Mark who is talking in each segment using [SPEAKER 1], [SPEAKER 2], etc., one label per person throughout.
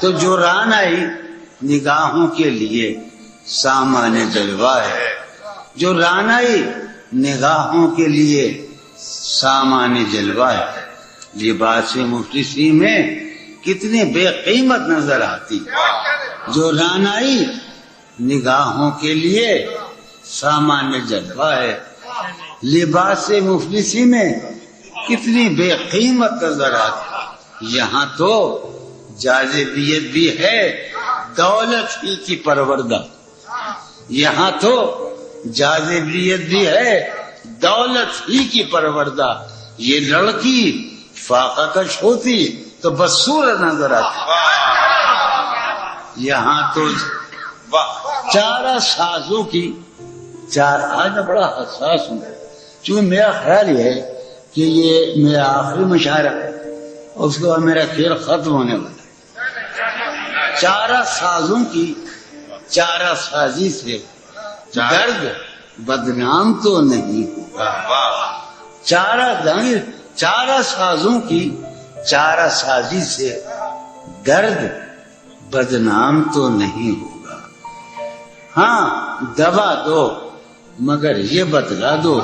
[SPEAKER 1] تو جو رانائی نگاہوں کے لیے سامان جلوہ ہے، جو رانائی نگاہوں کے لیے سامان جلوہ ہے، لباس مفلسی میں کتنی بے قیمت نظر آتی، جو رانائی نگاہوں کے لیے سامان جلوہ ہے، لباس مفلسی میں کتنی بے قیمت نظر آتی۔ یہاں تو جاذبیت بھی ہے دولت ہی کی پروردہ، یہاں تو جاذبیت بھی ہے دولت ہی کی پروردہ۔ یہ لڑکی فاقہ کش ہوتی تو بدصورت نظر آتی، یہاں تو چارہ سازوں کی آج میں بڑا حساس ہوں، چونکہ میرا خیال یہ ہے کہ یہ میرا آخری مشاعرہ ہے اور اس کے بعد میرا کھیل ختم ہونے والا ہے۔ چارہ سازوں کی چارہ سازی سے درد بدنام تو نہیں ہوگا، چارہ سازوں کی چارہ سازی سے درد بدنام تو نہیں ہوگا۔ ہاں دوا دو مگر یہ بتلا دو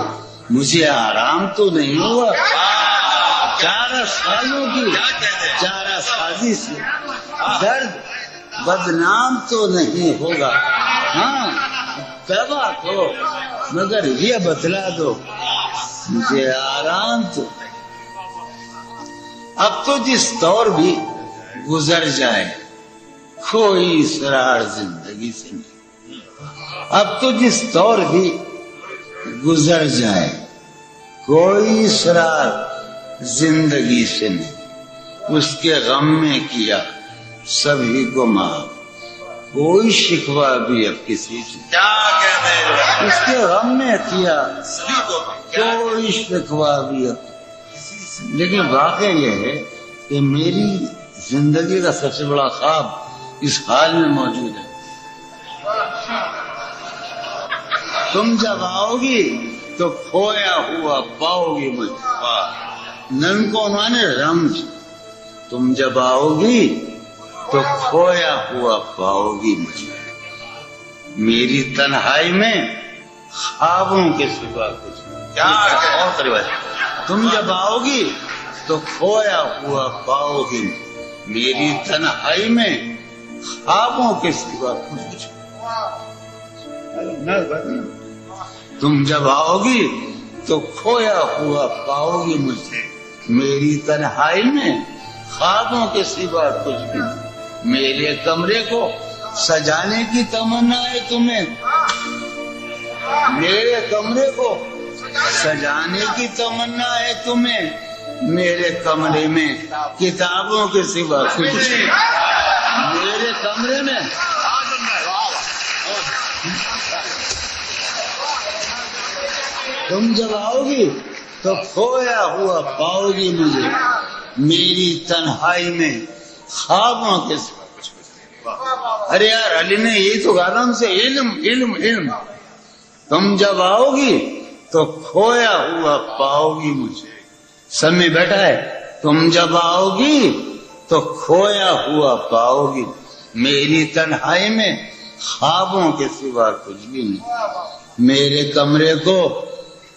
[SPEAKER 1] مجھے آرام تو نہیں ہوا۔ چارہ سازوں کی چارہ سازی سے درد بدنام تو نہیں ہوگا، ہاں دوا دو مگر یہ بتلا دو مجھے آرام تو۔ اب تو جس دور بھی گزر جائے کوئی اسرار زندگی سے نہیں، اب تو جس دور بھی گزر جائے کوئی اسرار زندگی سے نہیں، اس کے غم میں کیا سبھی کو معاف، کوئی شکوہ بھی اب کسی سے، اس کے غم میں کیا کوئی شکوہ بھی اب۔ لیکن واقعہ یہ ہے کہ میری زندگی کا سب سے بڑا خواب اس حال میں موجود ہے، تم جب آؤ گی تو کھویا ہوا پاؤ گی مجھے، نن کو انہوں نے رمز، تم جب آؤ گی تو کھویا ہوا پاؤ گی مجھے، میری تنہائی میں خوابوں کے سوا کچھ نہیں، تم جب آؤ گی تو کھویا ہوا پاؤ گی، میری تنہائی میں خوابوں کے سوا کچھ نہیں، تم جب آؤ گی تو کھویا ہوا پاؤ گی مجھے، میری تنہائی میں خوابوں کے سوا کچھ بھی نہیں، میرے کمرے کو سجانے کی تمنا ہے تمہیں، میرے کمرے کو سجانے کی تمنا ہے تمہیں، میرے کمرے میں کتابوں کے سوا کچھ نہیں، میرے کمرے میں تم جب آؤ گی تو کھویا ہوا پاؤ گی مجھے، میری تنہائی میں خوابوں کے سوا۔ ارے یار علی نے یہی تو کہا تھا ہم سے، علم علم علم، تم جب آؤ گی تو کھویا ہوا پاؤ گی مجھے، سب میں بیٹھا ہے، تم جب آؤ گی تو کھویا ہوا پاؤ گی، میری تنہائی میں خوابوں کے سوا کچھ بھی نہیں، میرے کمرے کو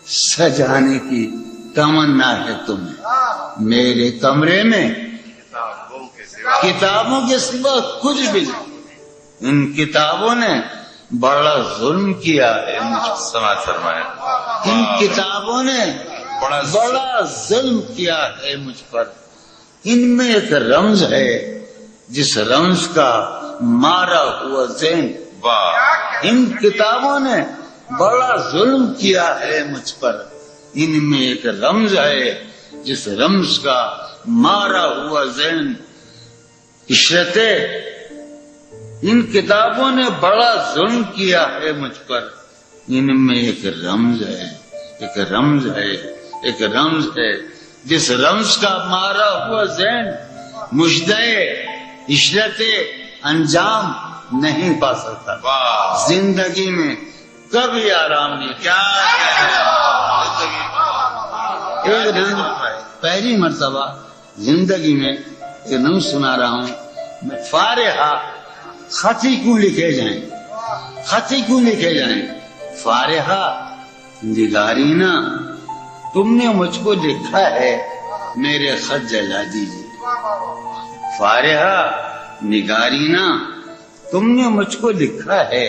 [SPEAKER 1] سجانے کی تمنا ہے تمہیں، میرے کمرے میں کتابوں کے سوا کچھ بھی نہیں، ان کتابوں نے بڑا ظلم کیا ہے مجھ سماعت فرمائے، ان کتابوں نے بڑا ظلم کیا ہے مجھ پر، ان میں ایک رمز ہے جس رمز کا مارا ہوا ذہن، ان کتابوں نے بڑا ظلم کیا ہے مجھ پر، ان میں ایک رمز ہے جس رمز کا مارا ہوا ذہن، عشرت ان کتابوں نے بڑا ظلم کیا ہے مجھ پر، ان میں ایک رمز ہے، ایک رمز ہے، ایک رمز ہے جس رمز کا مارا ہوا ذہن مجدے عشرت انجام نہیں پا سکتا، زندگی میں کبھی آرام نہیں کیا۔ پہلی مرتبہ زندگی میں ایک نم سنا رہا ہوں، فارحہ خط ہی کیوں لکھے جائیں، خط ہی کیوں لکھے جائیں؟ فارحہ نگارینا تم نے مجھ کو لکھا ہے میرے خط جلا دیجیے. فارحہ نگارینا تم نے مجھ کو لکھا ہے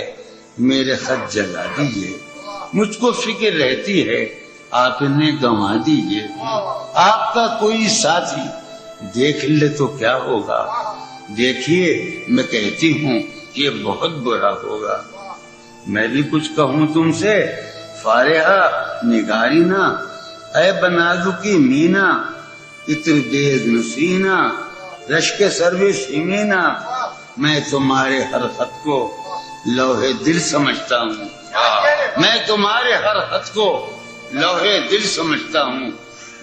[SPEAKER 1] میرے خط جلا دیجیے. مجھ کو فکر رہتی ہے آپ انہیں گنوا دیجیے. آپ کا کوئی ساتھی دیکھ لے تو کیا ہوگا؟ دیکھیے میں کہتی ہوں یہ بہت برا ہوگا. میں بھی کچھ کہوں تم سے؟ فارحہ نگارینا اے بنازو کی مینا اتر دیز نسینا رشک سروے سیمینا میں تمہارے ہر خط کو لوہے دل سمجھتا ہوں. میں تمہارے ہر خط کو لوہے دل سمجھتا ہوں.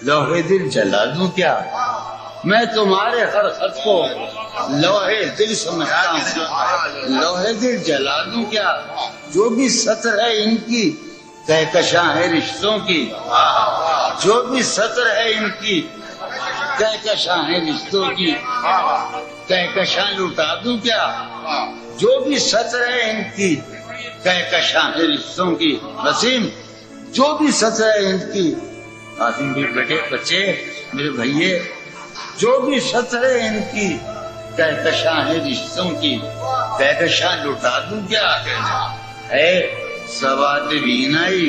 [SPEAKER 1] لوہے دل جلا دوں کیا؟ میں تمہارے ہر خط کو لوہے دل سمجھتا ہوں. لوہے دل جلا دوں کیا؟ جو بھی سطر ہے ان کی کہکشاں ہے رشتوں کی. جو بھی سطر ہے ان کی کہکشاں ہے رشتوں کی. کہکشاں لٹا دوں کیا؟ جو بھی سطر ہے ان کی کہکشاں ہے رشتوں کی. وسیم جو بھی سطر ہے ان کی، قاسم بھی بیٹے بچے میرے بھائیے، جو بھی سطر ہے ان کی کہکشاں ہے رشتوں کی. کہکشاں لٹا دوں کیا؟ ہے سواد وینائی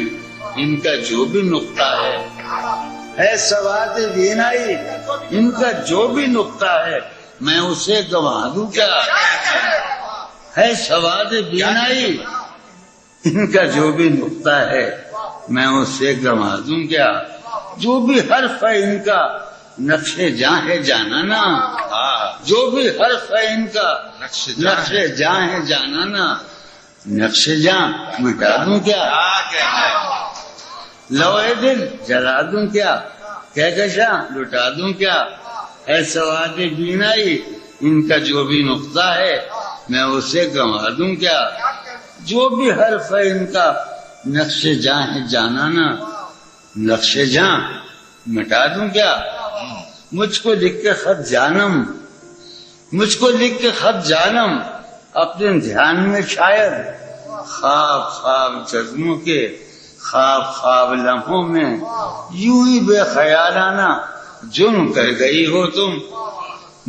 [SPEAKER 1] ان کا جو بھی نقطہ ہے سواد وینائی ان کا جو بھی نقطہ ہے میں اسے گنوا دوں کیا؟ ہے سواد وینائی ان کا جو بھی نقطہ ہے میں اسے گنوا دوں کیا؟ جو بھی حرف ہے ان کا نقش جاں ہے جانانا. جو بھی حرف ہے ان کا نقش جاں ہے جانانا. نقش جاں مٹا دوں کیا؟ لوہے دل جلا دوں کیا؟ کہکشاں لٹا دوں کیا؟ ہے سواد بینائی ان کا جو بھی نقطہ ہے میں اسے گنوا دوں کیا؟ جو بھی حرف ہے ان کا نقش جاں ہے جانانا. نقش جاں مٹا دوں کیا؟ مجھ کو لکھ کے خط جانم، مجھ کو لکھ کے خط جانم اپنے دھیان میں شاید خواب خواب جذبوں کے خواب خواب لمحوں میں یوں ہی بے خیالانہ جرم کر گئی ہو تم.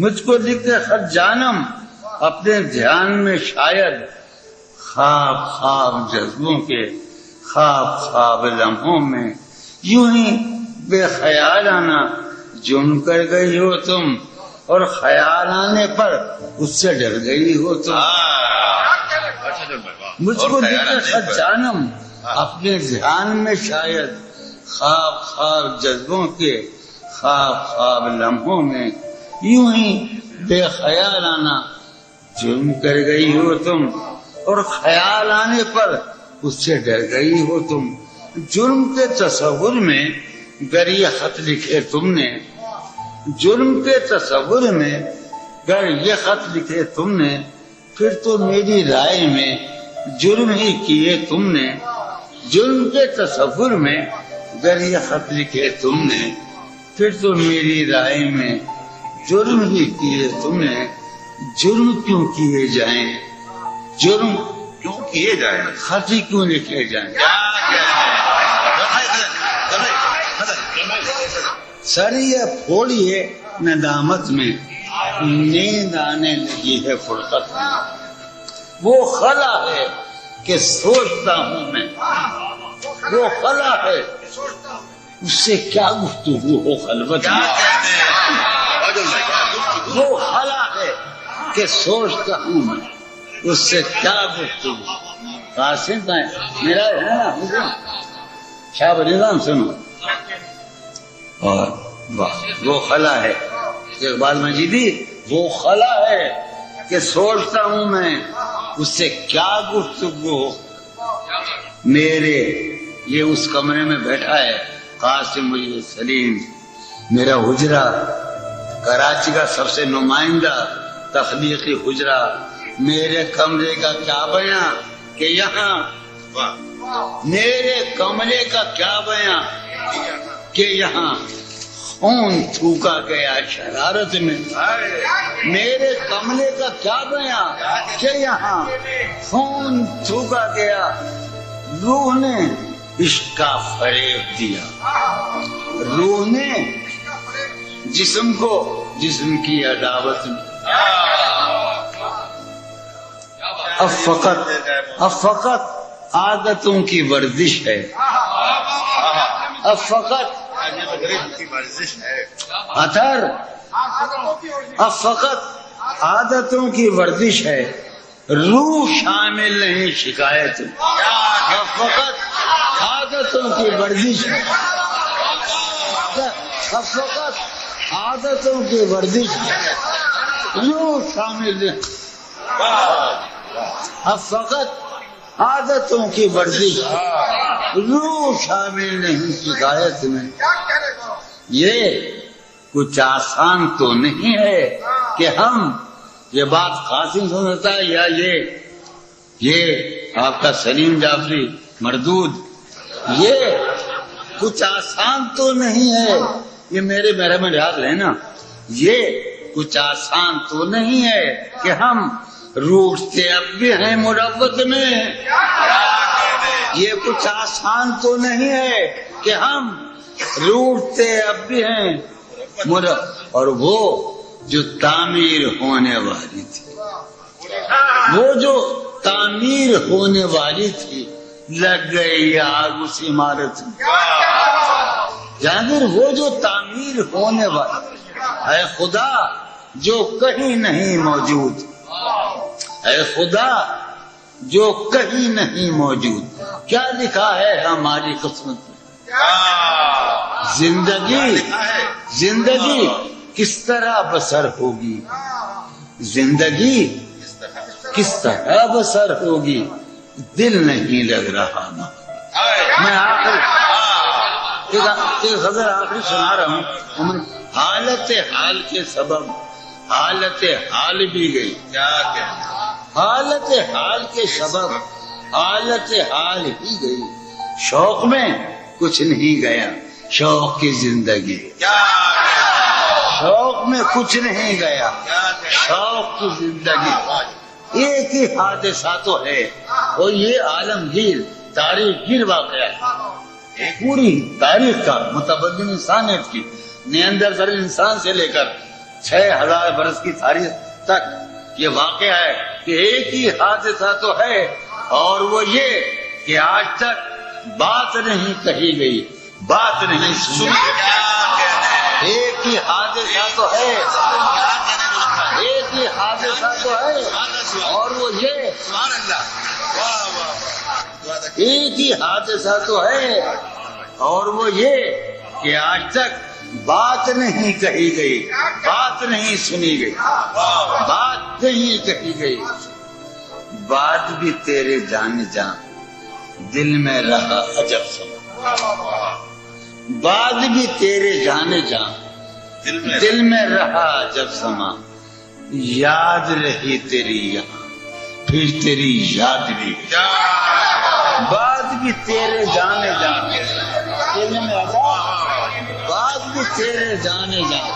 [SPEAKER 1] مجھ کو لکھ کے خط جانم اپنے دھیان میں شاید خواب خواب جذبوں کے خواب خواب لمحوں میں یوں ہی بے خیالانہ جرم کر گئی ہو تم. اور خیال آنے پر اس سے ڈر گئی ہو تم. مجھ کو لکھ کے خط جانم اپنے ذہن میں شاید خواب خواب جذبوں کے خواب خواب لمحوں میں یوں ہی بے خیالانہ جرم کر گئی ہو تم. اور خیال آنے پر اس سے ڈر گئی ہو تم. جرم کے تصور میں گر یہ خط لکھے تم نے، جرم کے تصور میں گر یہ خط لکھے تم نے، پھر تو میری رائے میں جرم ہی کیے تم نے. جرم کے تصور میں گر یہ خط لکھے تم نے، پھر تو میری رائے میں جرم ہی کیے تم نے. جرم کیوں کیے جائیں؟ جرم
[SPEAKER 2] کیوں کیے جائیں؟
[SPEAKER 1] خط ہی کیوں لکھے جائیں؟ سر یہ پھوڑیے ندامت میں نیند آنے لگی ہے فرقت میں. وہ خلا ہے کہ سوچتا ہوں میں، وہ خلا ہے اس سے کیا گفتگو ہو خلوت میں. وہ خلا ہے کہ سوچتا ہوں میں اس سے کیا گفتگو. قاسم میرا ہے نا شاہ نظام سنو. اور وہ خلا ہے اقبال مجیدی، وہ خلا ہے کہ سوچتا ہوں میں اس سے کیا گفتگو ہو. میرے یہ اس کمرے میں بیٹھا ہے قاسم مجید سلیم، میرا حجرہ کراچی کا سب سے نمائندہ تخلیقی حجرہ. میرے کمرے کا کیا بیاں کہ یہاں، میرے کمرے کا کیا بیاں کہ یہاں خون تھوکا گیا شرارت میں، میرے کملے کا کیا بیان کہ یہاں خون تھوکا گیا، روح نے عشق کا فریب دیا، روح نے جسم کو جسم کی عداوت میں۔ اب فقط عادتوں کی ورزش ہے، اب فقط اتھر، اب فقط عادتوں کی ورزش ہے، روح شامل نہیں شکایت، اب فقط عادتوں کی ورزش ہے، اب فقط عادتوں کی ورزش ہے، روح شامل نہیں، اب فقط عادتوں کی ورزش، روح شامل نہیں شکایت میں۔ یہ کچھ آسان تو نہیں ہے کہ ہم، یہ بات قاسم سمجھتا ہے یا یہ آپ کا سلیم جعفری مردود، یہ کچھ آسان تو نہیں ہے، یہ میرے میں یاد رہنا، یہ کچھ آسان تو نہیں ہے کہ ہم روٹتے اب بھی ہیں مروت میں، یہ کچھ آسان تو نہیں ہے کہ ہم روٹتے اب بھی ہیں مروت، اور وہ جو تعمیر ہونے والی تھی، وہ جو تعمیر ہونے والی تھی، لگ گئی آگ اس عمارت میں، جانور وہ جو تعمیر ہونے والی، اے خدا جو کہیں نہیں موجود، اے خدا جو کہیں نہیں موجود، کیا لکھا ہے ہماری قسمت میں؟ زندگی کس طرح بسر ہوگی، زندگی کس طرح بسر ہوگی، دل نہیں لگ رہا نا۔ میں ایک غزل آخری سنا رہا ہوں، حالت حال کے سبب حالت حال بھی گئی، حالت حال کے سبب حالت حال ہی گئی، شوق میں کچھ نہیں گیا، شوق کی زندگی، شوق میں کچھ نہیں گیا، شوق کی زندگی، ایک ہی حادثہ تو ہے، اور یہ عالمگیر تاریخ گیر واقعہ ہے، پوری تاریخ کا متبدل انسانیت کی، نیاندرتال انسان سے لے کر 6000 برس کی تاریخ تک یہ واقعہ ہے کہ ایک ہی حادثہ تو ہے، اور وہ یہ کہ آج تک بات نہیں کہی گئی، بات نہیں سنی گئی، ایک ہی حادثہ تو ہے، ایک ہی حادثہ تو ہے، اور وہ یہ ایک ہی حادثہ تو ہے، اور وہ یہ کہ آج تک بات نہیں کہی گئی، بات نہیں سنی گئی، بات نہیں کہی گئی، بات بھی تیرے جان جان دل میں رہا عجب سما، بات بھی تیرے جان جان دل میں رہا عجب سما، یاد رہی تیری یہاں پھر تیری یاد بھی، بات بھی تیرے جانے جان دل میں رہا، بات بھی تیرے جانے جان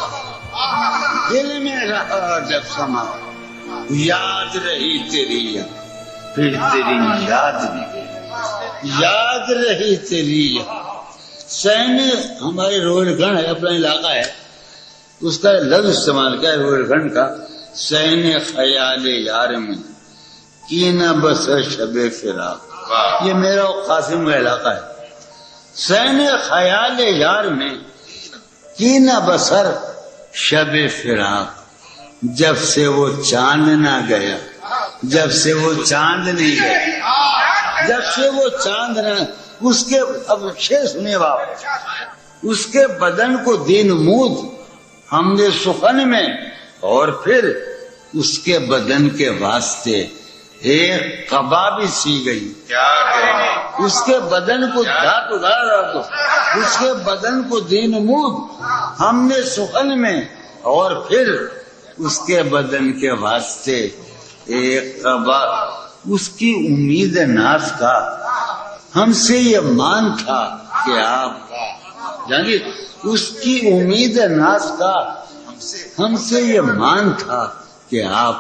[SPEAKER 1] دل میں رہا جب سما، یاد رہی تیری یہاں پھر تیری یاد بھی، یاد رہی تیری یہاں۔ سین ہمارے روہیل گڑھ ہے، اپنا علاقہ ہے، اس کا لفظ استعمال کیا ہے روہیل گڑھ کا، سین خیال یار میں کی نہ بس شب فراق، یہ میرا قاسم کا علاقہ ہے، سین خیال یار میں کی نہ بسر شب فراق، جب سے وہ چاند نہ گیا، جب سے وہ چاند نہیں گیا، جب سے وہ چاند نہ، اس کے اب شعر سنیے باپ، اس کے بدن کو دین مود ہم نے سخن میں، اور پھر اس کے بدن کے واسطے ایک قبا بھی سی گئی، اس کے بدن کو دھات ادارا تو اس کے بدن کو دین مود ہم نے سخن میں، اور پھر اس کے بدن کے واسطے ایک قبا، اس کی امید ناز کا ہم سے یہ مان تھا کہ آپ جانیے اس کی امید ناز کا ہم سے یہ مان تھا کہ آپ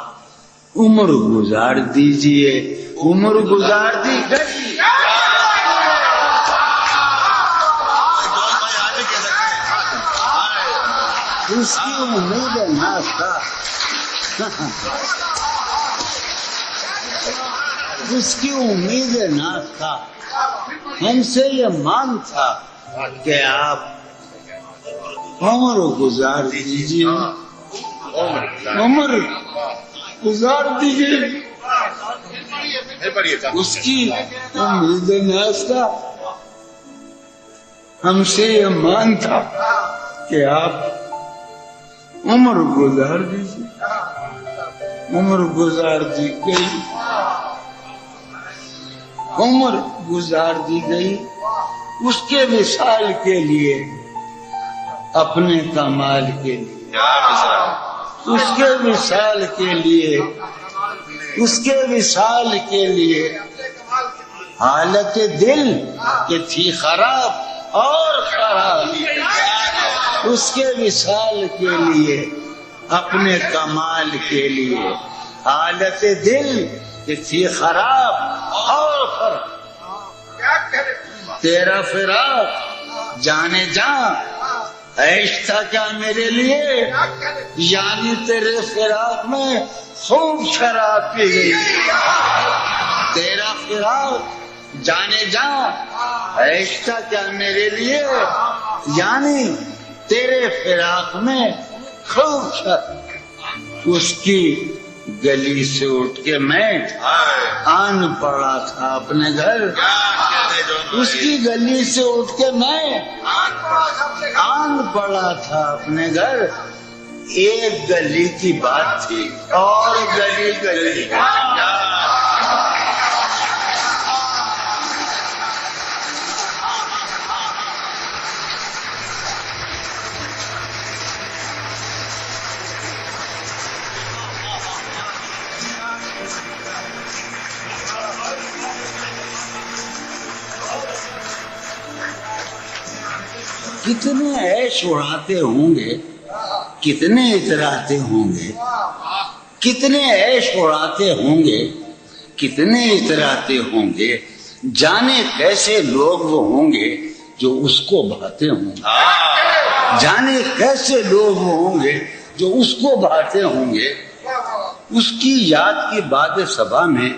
[SPEAKER 1] عمر گزار دیجئے، عمر گزار دی گئی۔ اس کی امید ناز تھا، اس کی امید ناز تھا، ہم سے یہ مان تھا کہ آپ عمر گزار دیجیے، عمر گزار دیجیے۔ اس کی امید ناز تھا، ہم سے یہ مان تھا کہ آپ عمر گزار دیجیے۔ عمر گزار دی گئی، عمر گزار دی گئی اس کے وصال کے لیے، اپنے کمال کے لیے، اس کے وصال کے لیے، اس کے وصال کے لیے۔ حالت دل کہ تھی خراب اور خراب، اس کے وصال کے لیے، اپنے کمال کے لیے۔ حالت دل کہ تھی خراب اور خراب، تیرا فراق جانے جاں عیش تھا کیا میرے لیے، یعنی تیرے فراق میں خوب شراب پی گئی۔ تیرا فراق جانے جاں عیش تھا کیا میرے لیے، یعنی تیرے فراق میں خوب شراب۔ اس کی گلی سے اٹھ کے میں آن پڑا تھا اپنے گھر، اس کی گلی سے اٹھ کے میں آن پڑا تھا اپنے گھر۔ ایک گلی کی بات تھی اور گلی گلی کتنے عیش اڑاتے ہوں گے، کتنے اتراتے ہوں گے، کتنے عیش اڑاتے ہوں گے، کتنے اتراتے ہوں گے، جانے کیسے لوگ وہ ہوں گے جو اس کو بھاتے ہوں گے، جانے کیسے لوگ وہ ہوں گے جو اس کو بھاتے ہوں گے۔ اس کی یاد کی باد صبا میں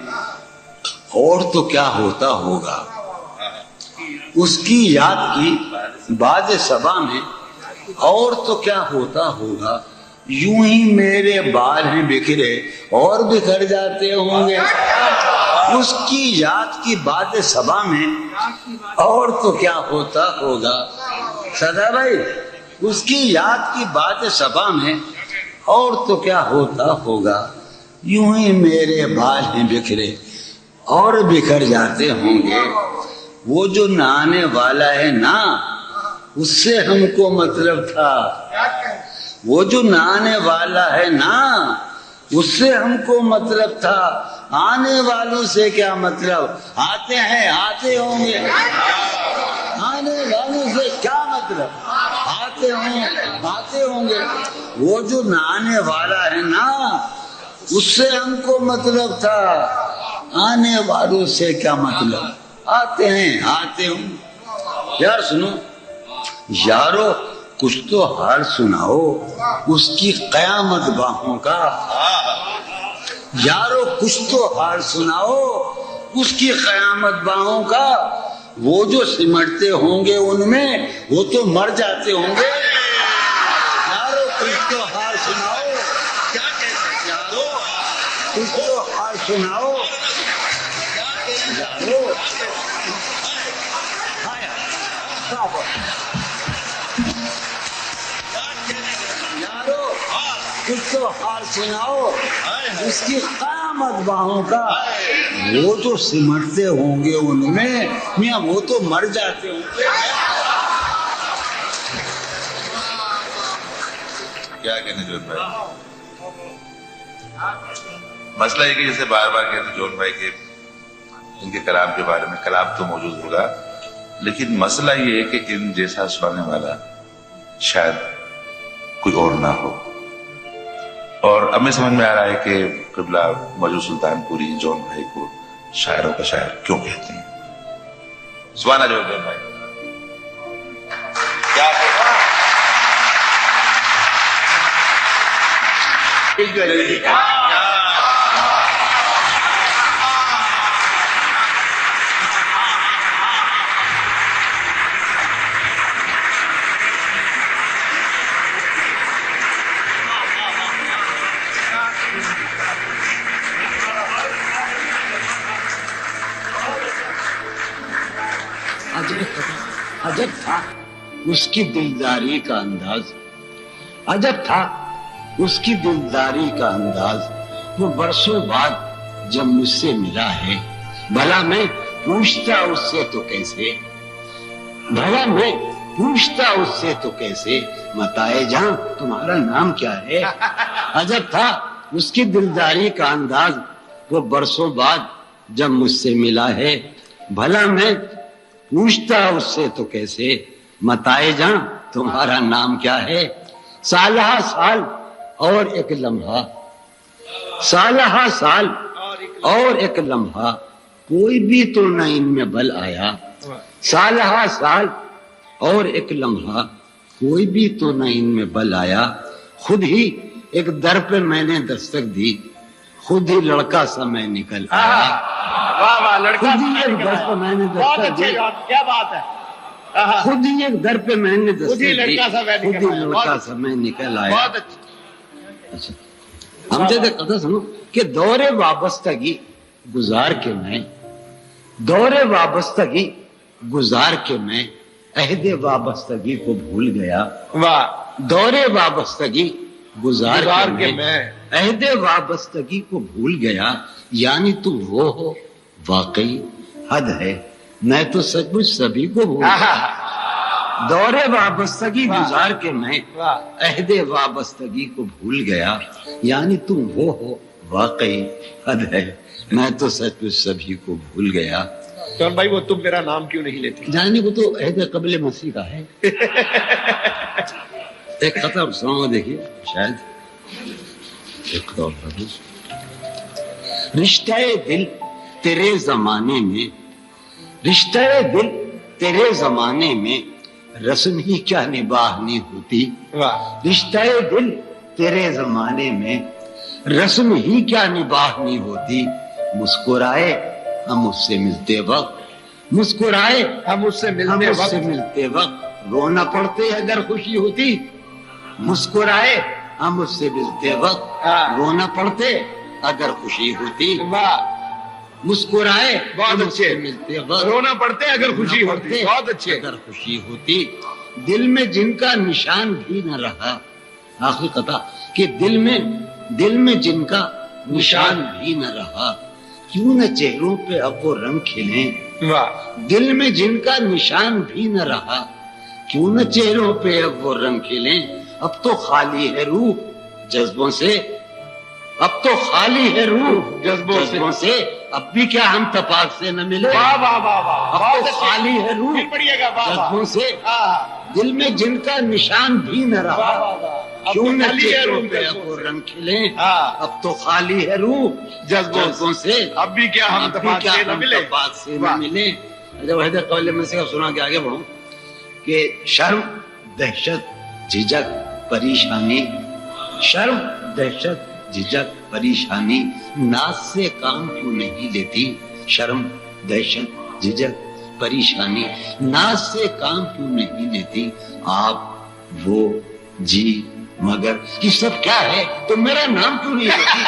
[SPEAKER 1] اور تو کیا ہوتا ہوگا، اس کی یاد کی باد صبا میں اور تو کیا ہوتا ہوگا، یوں ہی میرے بال ہیں بکھرے اور بکھر جاتے ہوں گے۔ اس کی یاد کی باد صبا میں اور تو کیا ہوتا ہوگا، سدا بھائی، اس کی یاد کی باد صبا میں اور تو کیا ہوتا ہوگا، یوں ہی میرے بال ہیں بکھرے اور بکھر جاتے ہوں گے۔ وہ جو نہانے والا ہے نا، اس سے ہم کو مطلب تھا، وہ جو نہانے والا ہے نا، اس سے ہم کو مطلب تھا، آنے والوں سے کیا مطلب، آتے ہیں آتے ہوں گے، آنے والوں سے کیا مطلب، آتے ہوں گے۔ وہ جو نہانے والا ہے نا، اس سے ہم کو مطلب تھا، آنے والوں سے کیا مطلب، آتے ہیں آتے ہوں۔ یار سنو یارو، کچھ تو حال سناؤ اس کی قیامت باہوں کا، یارو کچھ تو حال سناؤ اس کی قیامت باہوں کا۔ وہ جو سمٹتے ہوں گے ان میں وہ تو مر جاتے ہوں گے۔ یارو کچھ تو حال سناؤ، کیا کہتے ہیں یارو، کچھ تو حال سناؤ یارو، یارو کچھ تو حال سناؤ اس کی قیامت باہوں کا۔ وہ جو سمٹتے ہوں گے ان میں میاں وہ تو مر جاتے ہوں گے۔
[SPEAKER 2] کیا کہنے جون بھائی، مسئلہ یہ کہ جیسے بار بار کہتے جون بھائی کہ ان کے کلام کے بارے میں، کلام تو موجود ہوگا، لیکن مسئلہ یہ ہے کہ ان جیسا سنانے والا شاید کوئی اور نہ ہو. اور اب میں سمجھ میں آ رہا ہے کہ قبلہ موجود سلطان پوری جون بھائی کو شاعروں کا شاعر کیوں کہتے ہیں. سبحان اللہ جون بھائی کیا
[SPEAKER 3] عجب تھا اس کی دلداری کا انداز، عجب تھا اس کی دلداری کا انداز. وہ برسوں بعد جب مجھ سے ملا ہے، بھلا میں پوچھتا اس سے تو کیسے، بھلا میں پوچھتا اس سے تو کیسے، متائے جہاں تمہارا نام کیا ہے. عجب تھا اس کی دلداری کا انداز، وہ برسوں بعد جب مجھ سے ملا ہے، بھلا میں پوچھتا اس سے تو کیسے، متائے جہاں تمہارا نام کیا ہے. سالہ سال اور ایک لمحہ، سالہ سال اور ایک لمحہ، کوئی بھی تو نہ ان میں بل آیا. سالہ سال اور ایک لمحہ، کوئی بھی تو نہ ان میں بل آیا. خود ہی ایک در پہ میں نے دستک دی، خود ہی لڑکا سا میں نکل آیا. خود ہی ایک در پہ میں نے دستک دی،
[SPEAKER 4] کیا بات ہے.
[SPEAKER 3] خود ہی ایک در پہ میں نے دستک دی، خود ہی لڑکا سا میں نکل آیا.
[SPEAKER 4] بہت اچھا.
[SPEAKER 3] ہم سے کہتا سنو کہ دور وابستگی گزار کے میں، دور وابستگی گزار کے میں عہد وابستگی کو بھول گیا.
[SPEAKER 4] واہ.
[SPEAKER 3] دور وابستگی گزار کے
[SPEAKER 4] میں
[SPEAKER 3] میں عہد وابستگی کو بھول گیا. یعنی تو وہ ہو واقعی حد ہے، میں تو سچ مچ سبھی کو بھول گیا. دور وابستگی گزار کے میں عہد وابستگی کو بھول گیا. یعنی تم وہ ہو واقعی حد ہے، میں تو سچ مچ سبھی کو بھول گیا.
[SPEAKER 4] جون بھائی وہ تم میرا نام کیوں نہیں لیتے؟
[SPEAKER 3] جاننے کو تو عہد قبل مسیح کا ہے. ایک خطر سناؤں دیکھیے شاید ایک طور پر. رشتہ دل تیرے زمانے میں، رشتہ دل تیرے زمانے میں رسم ہی کیا نباہنی ہوتی. رشتہ دل تیرے زمانے میں رسم ہی کیا نباہنی ہوتی. مسکرائے ہم اس سے ملتے وقت، مسکرائے
[SPEAKER 4] ہم اس سے
[SPEAKER 3] ملتے وقت رونا پڑتے اگر خوشی ہوتی. مسکرائے ہم اس سے ملتے وقت رونا پڑتے اگر خوشی ہوتی. مسکرائے
[SPEAKER 4] بہت
[SPEAKER 3] ہم اس
[SPEAKER 4] اچھے.
[SPEAKER 3] سے ملتے وقت
[SPEAKER 4] رونا پڑتے اگر خوشی ہوتی. بہت اچھے.
[SPEAKER 3] اگر خوشی ہوتی. دل میں جن کا نشان بھی نہ رہا، آخری قطع کہ دل میں جن کا نشان بھی نہ رہا، کیوں نہ چہروں پہ اب وہ رنگ کھلیں. دل میں جن کا نشان بھی نہ رہا، کیوں نہ چہروں پہ اب وہ رنگ کھلیں. اب تو خالی ہے روح جذبوں سے، اب تو خالی ہے روح جذبوں سے، اب بھی کیا ہم تپاک سے نہ ملے. اب تو خالی ہے روح جذبوں سے، دل میں جن کا نشان بھی نہ رہا، کیوں نہ چہروں پہ اب وہ رنگ کھلیں. اب تو خالی ہے روح جذبوں سے،
[SPEAKER 4] اب بھی کیا ہم تپاک سے نہ ملے.
[SPEAKER 3] تپاک سے نہ ملے. جب وحدہ قول میں سے سنا کے آگے بڑھوں کہ شرم دہشت جھجک پریشانی، شرم دہشت جھجک پریشانی ناز سے کام کیوں نہیں لیتی. شرم دہشت جھجک پریشانی ناز سے کام کیوں نہیں لیتی. آپ وہ جی مگر یہ سب کیا ہے، تو میرا نام کیوں نہیں لیتی.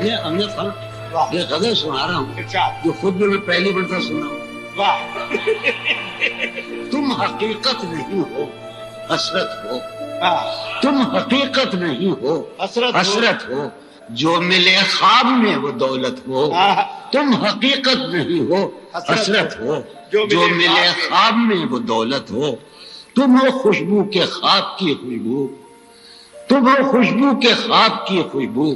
[SPEAKER 3] یہ ہم نے یہ غزل سنا رہا ہوں جو خود بھی میں پہلی مرتبہ سنا ہوں. تم حقیقت نہیں ہو حسرت ہو، تم حقیقت نہیں ہو حسرت ہو، جو ملے خواب میں وہ دولت ہو. تم حقیقت نہیں ہو حسرت ہو، جو ملے خواب میں وہ دولت ہو. تم ہو خوشبو کے خواب کی خوشبو، تم ہو خوشبو کے خواب کی خوشبو،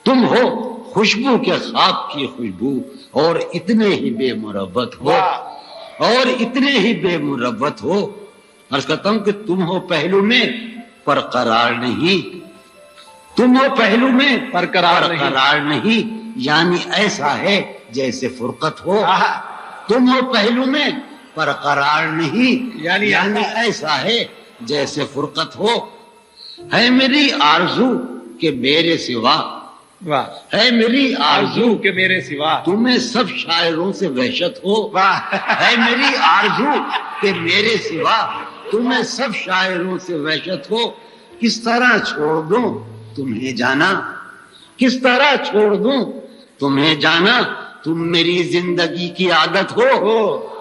[SPEAKER 3] تم ہو خوشبو کے خواب کی خوشبو، اور اتنے ہی بے مربت ہو. اور اتنے ہی بے مروت ہو. عرض کرتا ہوں کہ تم ہو پہلو میں پر قرار نہیں، تم ہو پہلو میں پر قرار نہیں، یعنی ایسا ہے جیسے فرقت ہو. تم ہو پہلو میں پر قرار نہیں، یعنی ایسا ہے جیسے فرقت ہو. ہے میری آرزو کہ میرے سوا، ہے میری آرزو
[SPEAKER 4] کہ میرے سوا
[SPEAKER 3] تمہیں سب شاعروں سے وحشت ہو. ہے میری آرزو کہ میرے سوا تمہیں سب شاعروں سے وحشت ہو. کس طرح چھوڑ دوں تمہیں جانا، کس طرح چھوڑ دوں تمہیں جانا، تم میری زندگی کی عادت ہو.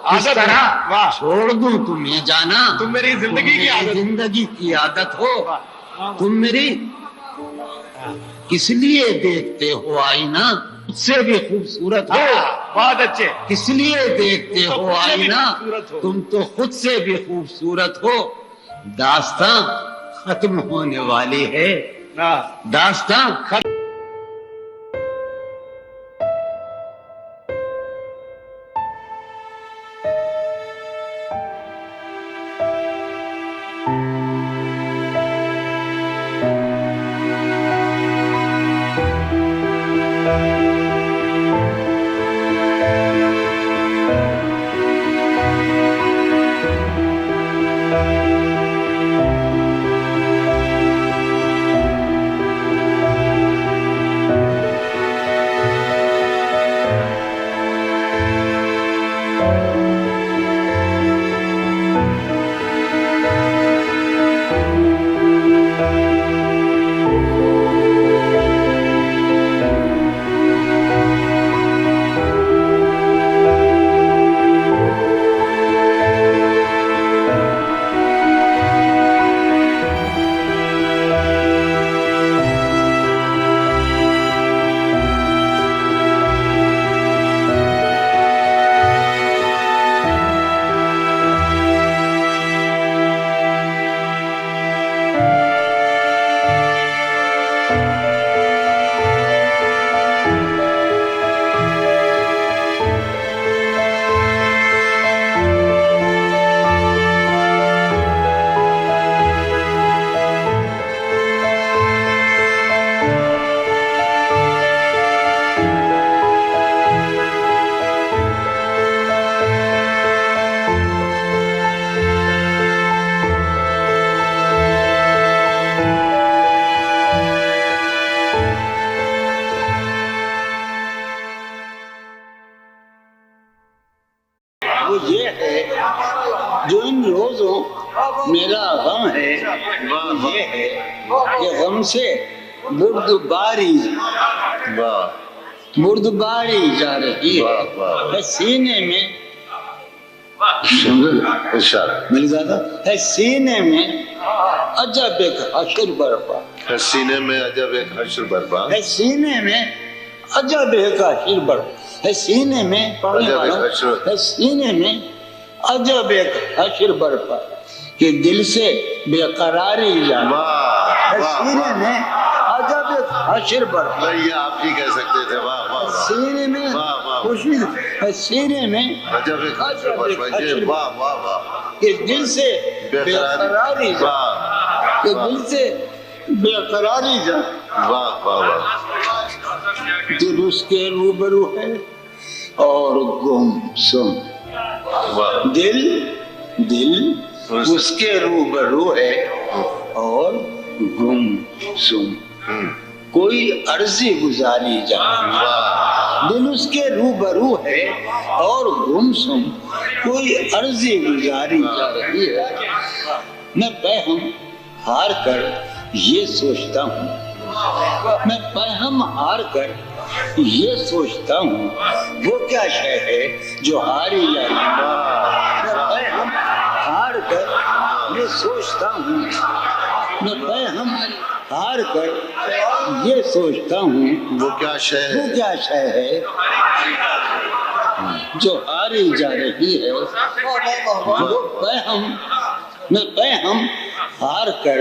[SPEAKER 3] کس طرح چھوڑ دوں تمہیں جانا،
[SPEAKER 4] تم میری
[SPEAKER 3] زندگی کی عادت ہو. تم میری کس لیے دیکھتے ہو آئینہ خود سے بھی خوبصورت ہو.
[SPEAKER 4] بہت اچھے.
[SPEAKER 3] کس لیے دیکھتے ہو آئینہ تم تو خود سے بھی خوبصورت ہو. داستاں ختم ہونے والی ہے، داستاں ختم. وہ یہ ہے جو ان روزوں میرا غم ہے، یہ ہے کہ غم سے بردباری جا رہی ہے سینے میں. مل جاتا ہے سینے میں عجب ایک حشر برپا،
[SPEAKER 5] سینے میں عجب ایک حشر برپا،
[SPEAKER 3] ہے سینے میں عجب ایک حشر برپا، ہے سینے میں پڑھنے والا ہے سینے میں عجب ایک حشر برپا کہ دل سے بے قراری جانا. ہے سینے میں عجب ایک حشر برپا،
[SPEAKER 5] یہ آپ ہی کہہ سکتے تھے. واہ واہ
[SPEAKER 3] سینے میں خوشی ہے سینے میں
[SPEAKER 5] عجب ایک حشر برپا. واہ واہ واہ
[SPEAKER 3] کہ دل سے بے قراری جانا، کہ دل سے بے قراری جانا.
[SPEAKER 5] واہ واہ واہ.
[SPEAKER 3] دل اس کے روبرو ہے اور گم سم. دل اس کے روبرو ہے اور گم سم. کوئی عرضی گزاری جا، دل اس کے روبرو ہے اور گم سم، کوئی عرضی گزاری جا رہی ہے. میں پہم ہار کر یہ سوچتا ہوں، میں پہم ہار کر یہ سوچتا ہوں وہ کیا شے ہے جو ہاری جاتی. میں پہم ہار کر یہ سوچتا ہوں، میں پہم ہار کر یہ سوچتا ہوں
[SPEAKER 5] وہ کیا شے ہے،
[SPEAKER 3] وہ کیا شے ہے جو ہاری جا رہی ہے. میں پہم ہار کر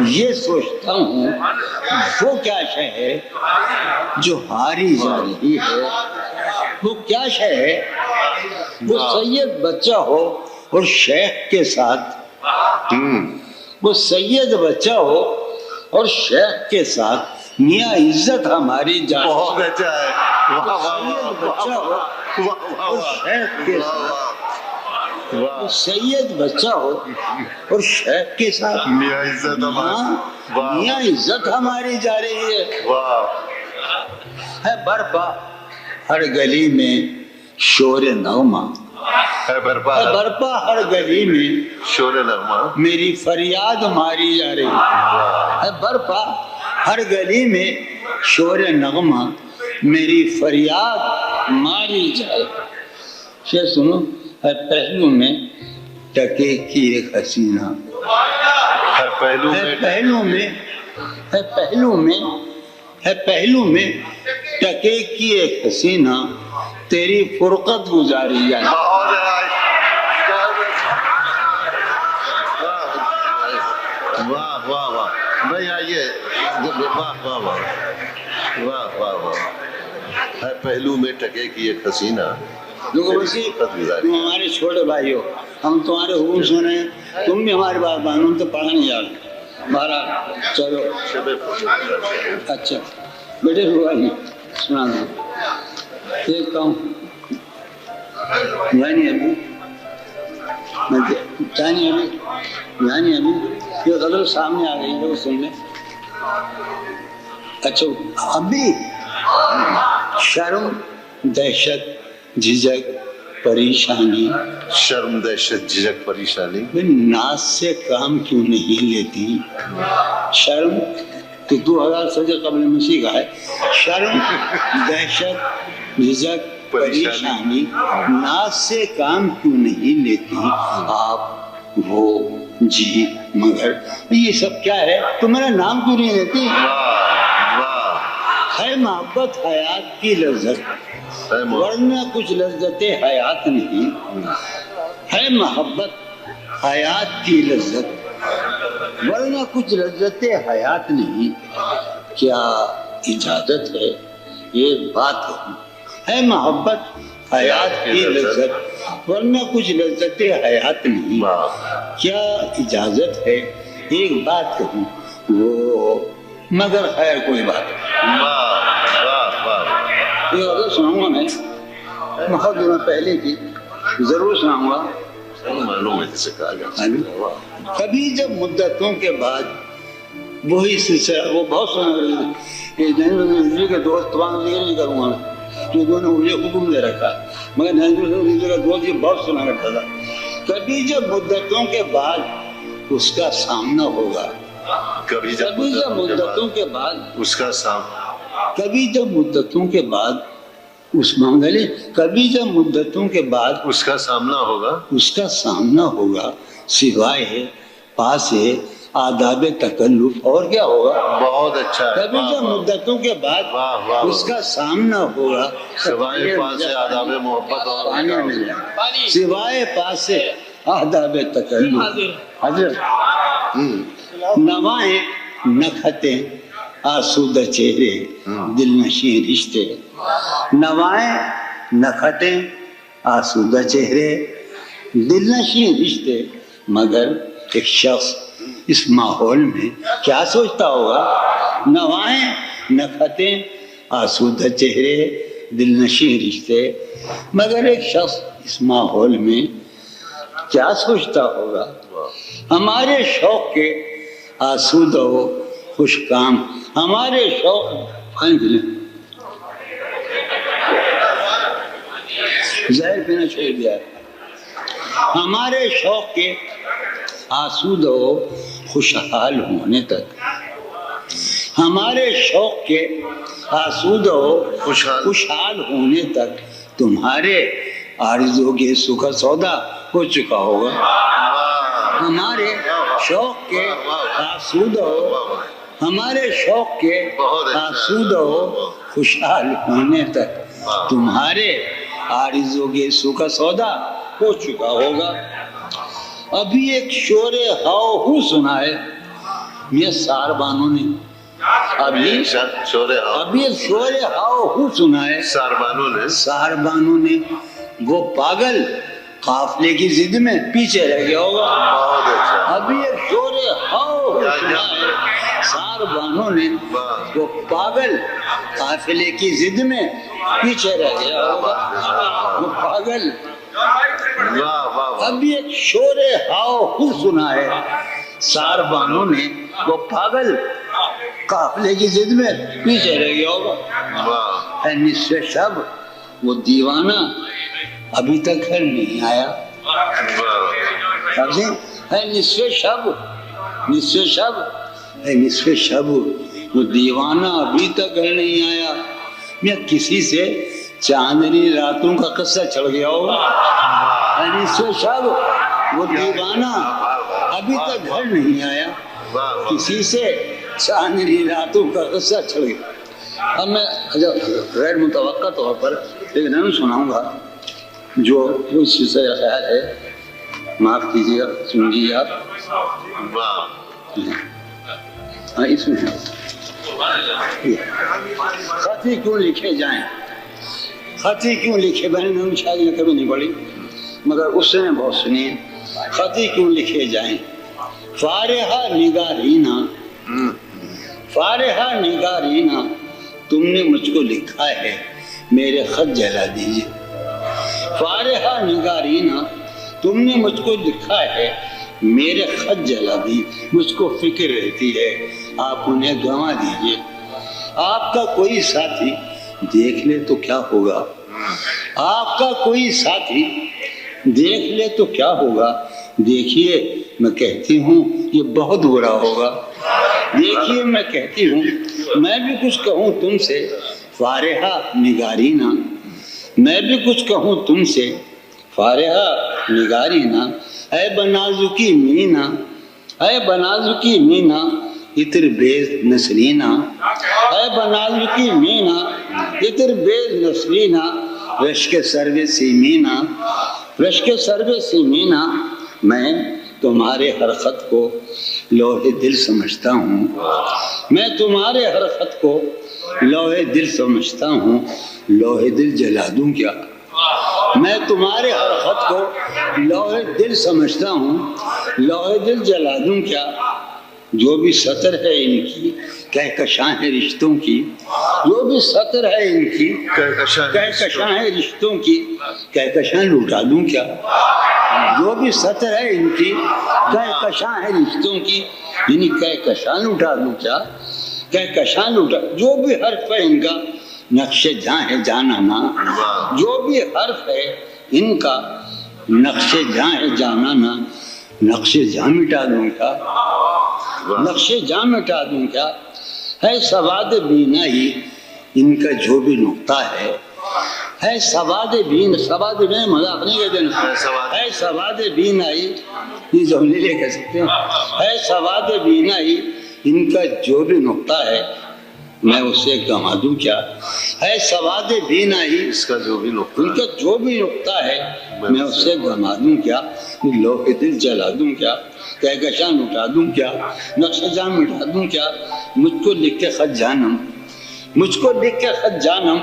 [SPEAKER 3] یہ سوچتا ہوں وہ کیا شے ہے جو ہاری جا رہی ہے. وہ کیا شے ہے وہ سید بچہ ہو اور شیخ کے ساتھ، وہ سید بچہ ہو اور شیخ کے ساتھ میاں عزت ہماری جان،
[SPEAKER 5] بہت اچھا ہے، واہ واہ
[SPEAKER 3] سید بچہ ہو
[SPEAKER 5] واہ
[SPEAKER 3] اور
[SPEAKER 5] واہ
[SPEAKER 3] شیخ کے ساتھ، وہ سید بچہ ہو اور شیخ کے ساتھ
[SPEAKER 5] میاں عزت
[SPEAKER 3] ہاں،
[SPEAKER 5] واہ
[SPEAKER 3] میاں عزت ہماری جا رہی ہے۔
[SPEAKER 5] واہ،
[SPEAKER 3] ہے برپا ہر گلی میں شور نغمہ،
[SPEAKER 5] ہے برپا
[SPEAKER 3] ہے برپا ہر گلی میں
[SPEAKER 5] شور نغمہ،
[SPEAKER 3] میری فریاد ماری جا رہی ہے برپا ہر گلی میں شور نغمہ میری فریاد ماری جائے۔ شعر سنو، ہر پہلو میں ٹکے کی ایک حسینہ،
[SPEAKER 5] ہر پہلو
[SPEAKER 3] ہے
[SPEAKER 5] میں
[SPEAKER 3] پہلو میں، ہے پہلو میں، ہے پہلو میں ٹکے کی ایک حسینہ تیری فرقت گزاری جائے۔
[SPEAKER 5] بہت ہے، واہ واہ واہ بھائی آئیے، واہ واہ واہ واہ واہ واہ، ہے پہلو میں ٹکے کی ایک حسینہ،
[SPEAKER 3] دیکھو بسی، تم ہمارے چھوٹے بھائی ہو، ہم تمہارے حکم سنے ہیں، تم بھی ہماری بات مانو، ہم تو پڑھا نہیں جاتے۔ بہرحال چلو، اچھا بیٹے بھائی سنا دو دیکھتا ہوں، یعنی ابھی یعنی ابھی یہ غزل سامنے آ گئی ہے، وہ سن لیں۔ اچھا ابھی شرم دہشت جھجک پریشانی،
[SPEAKER 5] شرم دہشت جھجک پریشانی،
[SPEAKER 3] ناز سے کام کیوں نہیں لیتی؟ شرم تو 2000 سے قبل مسیح کا ہے، شرم دہشت جھجک پریشانی، ناز سے کام کیوں نہیں لیتی آپ وہ جی مگر، یہ سب کیا ہے؟ تو میرا نام کیوں نہیں لیتی؟ ہے محبت حیات کی لذت ورنہ کچھ لذت حیات نہیں، ہے محبت حیات کی لذت ورنہ کچھ لذت حیات نہیں، کیا اجازت ہے ایک بات کہوں؟ ہے محبت حیات کی لذت ورنہ کچھ لذت حیات نہیں، کیا اجازت ہے ایک بات کہوں؟ وہ مگر خیر کوئی بات یہ اگر سناؤں گا میں بہت دنوں پہلے کی، ضرور سناؤں گا۔
[SPEAKER 5] معلوم ہے جسے کہا جاتا ہے،
[SPEAKER 3] کبھی جب مدتوں کے بعد وہی سلسلہ، وہ بہت سنا کے دوست تمام ذکر نہیں کروں گا میں، کیونکہ انہوں نے مجھے حکم دے رکھا، مگر نریندر کا دوست یہ بہت سنا رکھا تھا۔ کبھی جب مدتوں کے بعد اس کا سامنا ہوگا،
[SPEAKER 5] کبھی
[SPEAKER 3] کبھی جب مدتوں کے بعد
[SPEAKER 5] اس کا
[SPEAKER 3] کبھی جب مدتوں کے بعد اس معاملے، کبھی جب مدتوں کے بعد
[SPEAKER 5] اس کا سامنا ہوگا،
[SPEAKER 3] اس کا سامنا ہوگا، سوائے پاس ہے آداب تکلف اور کیا ہوگا؟
[SPEAKER 5] بہت اچھا ہے،
[SPEAKER 3] کبھی جب مدتوں کے بعد
[SPEAKER 5] واہ واہ،
[SPEAKER 3] اس کا سامنا ہوگا،
[SPEAKER 5] سوائے پاس ہے آداب محبت اور
[SPEAKER 3] سوائے پاس سے آداب تکلف، حضرت نوائیں نکھتیں آسودہ چہرے دل نشین رشتے، نوائیں نکھتیں آسودہ چہرے دل نشین رشتے، مگر ایک شخص اس ماحول میں کیا سوچتا ہوگا؟ نوائیں نکھتیں آسودہ چہرے دل نشین رشتے، مگر ایک شخص اس ماحول میں کیا سوچتا ہوگا؟ ہمارے شوق کے آسودہ و خوش کام، ہمارے شوق زہر پینا چھوڑ دیا ہے، ہمارے شوق کے آسودہ و خوشحال ہونے تک، ہمارے شوق کے آسودہ و خوشحال ہونے تک تمہارے آرزو کے سکھ سودا ہو چکا ہوگا، ہمارے شوق کے آسودہ و ہمارے شوق کے آسودہ و خوشحال ہونے تک تمہارے آرزو کے سکھ سودا ہو چکا ہوگا۔ ابھی ایک شور ہاؤ ہو سنا ہے یہ سار بانو نے، ابھی ایک شور ہاؤ ہو سنا ہے
[SPEAKER 5] سار بانو نے،
[SPEAKER 3] سار بانو نے، وہ پاگل قافلے کی ضد میں پیچھے رہ گیا ہوگا.
[SPEAKER 5] بہت اچھا.
[SPEAKER 3] ابھی ایک شور ہاؤ سنا ہے سار بانوں نے. وہ پاگل قافلے کی ضد میں پیچھے رہ گیا ہوگا. وہ پاگل
[SPEAKER 5] واہ واہ واہ.
[SPEAKER 3] ابھی ایک شور ہاؤ سنا ہے سار بانوں نے. وہ پاگل قافلے کی ضد میں پیچھے رہ گیا ہوگا.
[SPEAKER 5] واہ.
[SPEAKER 3] ہے نصف شب وہ دیوانہ ابھی تک گھر نہیں آیا. سمجھے؟ ہے نصف شب ہے نصف شب وہ دیوانہ ابھی تک گھر نہیں آیا. میں کسی سے چاندنی راتوں کا قصہ چڑھ گیا ہوگا. ہے نصف شب وہ دیوانہ ابھی تک گھر نہیں آیا. کسی سے چاندنی راتوں کا قصہ چڑھ گیا. اب میں غیر متوقع طور پر ایک نظم سناؤں گا جو اس سے خیال ہے. معاف کیجیے گا, سن لیجیے آپ. ہاں اس میں خطی کیوں لکھے جائیں, خطی کیوں لکھے, میں نے شاید کبھی نہیں پڑھی مگر اس نے بہت سنی. خطی کیوں لکھے جائیں فارحہ نگارینا, فارحہ نگارینا تم نے مجھ کو لکھا ہے میرے خط جلا دیجیے. فارحہ نگارینا تم نے مجھ کو لکھا ہے میرے خط جلا دی. مجھ کو فکر رہتی ہے آپ انہیں گنوا دیجیے. آپ کا کوئی ساتھی دیکھ لے تو کیا ہوگا, آپ کا کوئی ساتھی دیکھ لے تو کیا ہوگا. دیکھیے میں کہتی ہوں یہ بہت برا ہوگا. دیکھیے میں کہتی ہوں میں بھی کچھ کہوں تم سے فارحہ نگارینا, میں بھی کچھ کہوں تم سے فارحہ نگارینا. اے بنازکی مینا, اے بنازکی مینا اتر بیز نسرینا, اے بنازکی مینا اتر بیز نسرینا. رشک سرو سیمینا, رشک سرو سیمینا میں تمہارے ہر خط کو لوح دل سمجھتا ہوں. میں تمہارے ہر خط کو لوح دل سمجھتا ہوں. لوح دل جلا دوں کیا, میں تمہارے ہر خط کو لوح دل سمجھتا ہوں. لوح دل جلا دوں کیا. جو بھی سطر ہے ان کی کہکشاں ہے رشتوں کی, جو بھی سطر ہے ان کی کہکشاں ہے رشتوں کی. کہکشاں لوٹا دوں کیا, جو بھی سطر ہے ان کی کہکشاں ہے رشتوں کی. یعنی کہکشاں لوٹا دوں کیا, کہکشاں لوٹا. جو بھی حرف ہے ان کا نقش جاں ہے جانانا, جو بھی حرف ہے ان کا نقش جاں ہے جانانا. نقش جاں مٹا دوں کیا, نقش جاں مٹا دوں کیا. ہے سواد بینائی ان کا جو بھی نقطہ ہے سواد بین, سواد میں مذاق نہیں کہتے نا, ہے سواد بینائی, یہ جملے لے کہہ سکتے ہیں. ہے سواد بینائی ان کا جو بھی نقطہ ہے میں اسے گنوا دوں کیا. ہے سواد بینائی
[SPEAKER 5] اس کا جو بھی نقطہ,
[SPEAKER 3] ان کا جو بھی نقطہ ہے میں اسے گنوا دوں کیا. لوح دل جلا دوں کیا, کہکشاں لوٹا دوں کیا, نقش جاں مٹا دوں کیا. مجھ کو لکھ کے خط جانم, مجھ کو لکھ کے خط جانم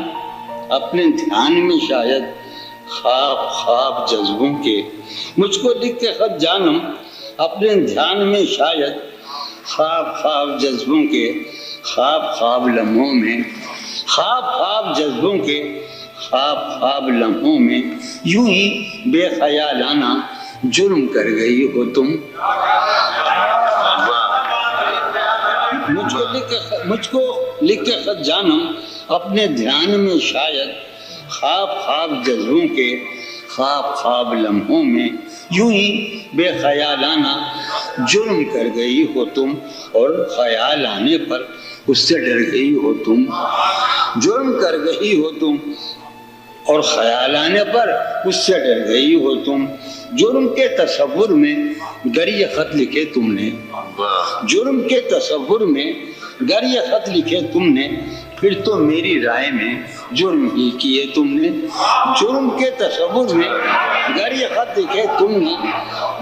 [SPEAKER 3] اپنے دھیان میں شاید خواب خواب جذبوں کے. مجھ کو لکھ کے خط جانم اپنے دھیان میں شاید خواب خواب جذبوں کے. خواب خواب لمحوں میں, خواب خواب جذبوں کے, خواب خواب لمحوں میں یوں ہی بے خیالانہ جرم کر گئی ہو تم. مجھ کو لکھ کے خط جانم اپنے دھیان میں شاید خواب خواب جذبوں کے, خواب خواب لمحوں میں یوں ہی بے خیالانہ جرم کر گئی ہو تم. اور خیال آنے پر اس سے ڈر گئی ہو تم. جرم کر گئی ہو تم اور خیال آنے پر اس سے ڈر گئی ہو تم. جرم کے تصور میں گر یہ خط لکھے تم نے, جرم کے تصور میں گر یہ خط لکھے تم نے, پھر تو میری رائے میں جرم ہی کیے تم نے. جرم کے تصور میں گر یہ خط لکھے تم نے,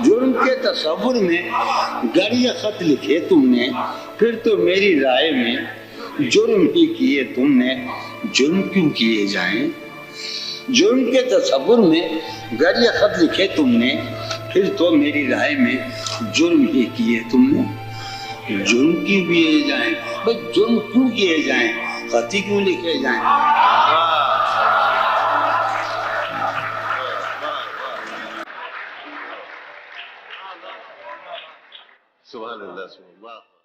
[SPEAKER 3] جرم کے تصور میں گر یہ خط لکھے تم نے, پھر تو میری رائے میں جرم ہی کیے تم نے. جرم کیوں کیے جائیں, جرم کے تصور میں گر یہ خط لکھے تم نے، پھر تو میری رائے میں جرم ہی کیے تم نے۔ جرم کیوں کیے جائیں بھائی، جرم کیوں کیے جائیں، خطی کیوں لکھے جائیں؟
[SPEAKER 5] سبحان اللہ، سبحان اللہ۔